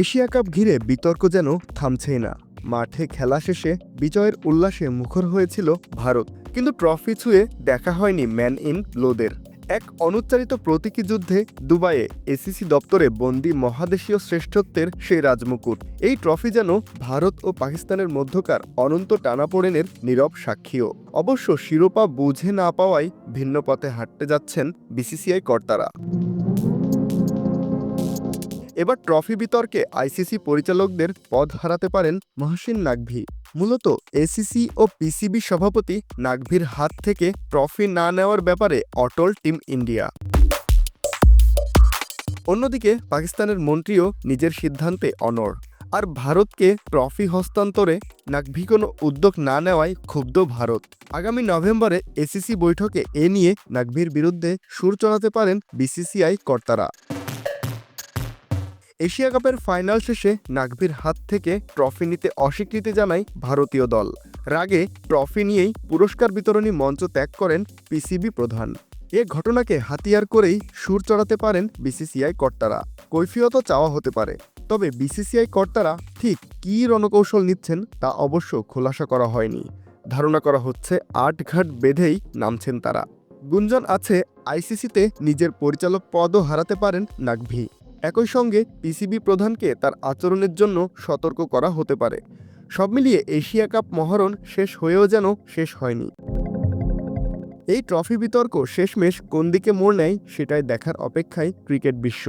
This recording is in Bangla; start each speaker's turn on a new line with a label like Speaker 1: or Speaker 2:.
Speaker 1: এশিয়া কাপ ঘিরে বিতর্ক যেন থামছেই না। মাঠে খেলা শেষে বিজয়ের উল্লাসে মুখর হয়েছিল ভারত, কিন্তু ট্রফি ছুঁয়ে দেখা হয়নি ম্যান ইন ব্লুদের। এক অনুচ্চারিত প্রতীকী যুদ্ধে দুবাইয়ে এসিসি দপ্তরে বন্দী মহাদেশীয় শ্রেষ্ঠত্বের সেই রাজমুকুট। এই ট্রফি যেন ভারত ও পাকিস্তানের মধ্যকার অনন্ত টানাপোড়েনের নীরব সাক্ষীও। অবশ্য শিরোপা বুঝে না পাওয়ায় ভিন্ন পথে হাঁটতে যাচ্ছেন বিসিসিআই কর্তারা। এবার ট্রফি বিতর্কে আইসিসি পরিচালকদের পদ হারাতে পারেন মহসিন নাকভি। মূলত এসিসি ও পিসিবি সভাপতি নাকভির হাত থেকে ট্রফি না নেওয়ার ব্যাপারে অটল টিম ইন্ডিয়া। অন্যদিকে পাকিস্তানের মন্ত্রীও নিজের সিদ্ধান্তে অনড়। আর ভারতকে ট্রফি হস্তান্তরে নাকভি কোনো উদ্যোগ না নেওয়ায় ক্ষুব্ধ ভারত। আগামী নভেম্বরে এসিসি বৈঠকে এ নিয়ে নাকভির বিরুদ্ধে সুর চড়াতে পারেন বিসিসিআই কর্তারা। এশিয়া কাপের ফাইনাল শেষে নাকভির হাত থেকে ট্রফি নিতে অস্বীকৃতি জানায় ভারতীয় দল। রাগে ট্রফি নিয়েই পুরস্কার বিতরণী মঞ্চ ত্যাগ করেন পিসিবি প্রধান। এ ঘটনাকে হাতিয়ার করেই সুর চড়াতে পারেন বিসিসিআই কর্তারা। কৈফিয়তও চাওয়া হতে পারে, তবে বিসিসিআই কর্তারা ঠিক কী রণকৌশল নিচ্ছেন তা অবশ্য খোলাসা করা হয়নি। ধারণা করা হচ্ছে আটঘাট বেঁধেই নামছেন তারা। গুঞ্জন আছে আইসিসিতে নিজের পরিচালক পদও হারাতে পারেন নাকভি। একই সঙ্গে পিসিবি প্রধানকে তার আচরণের জন্য সতর্ক করা হতে পারে। সব মিলিয়ে এশিয়া কাপ মহারণ শেষ হয়েও যেন শেষ হয়নি। এই ট্রফি বিতর্ক শেষমেশ কোন দিকে মোড় নেয় সেটাই দেখার অপেক্ষায় ক্রিকেট বিশ্ব।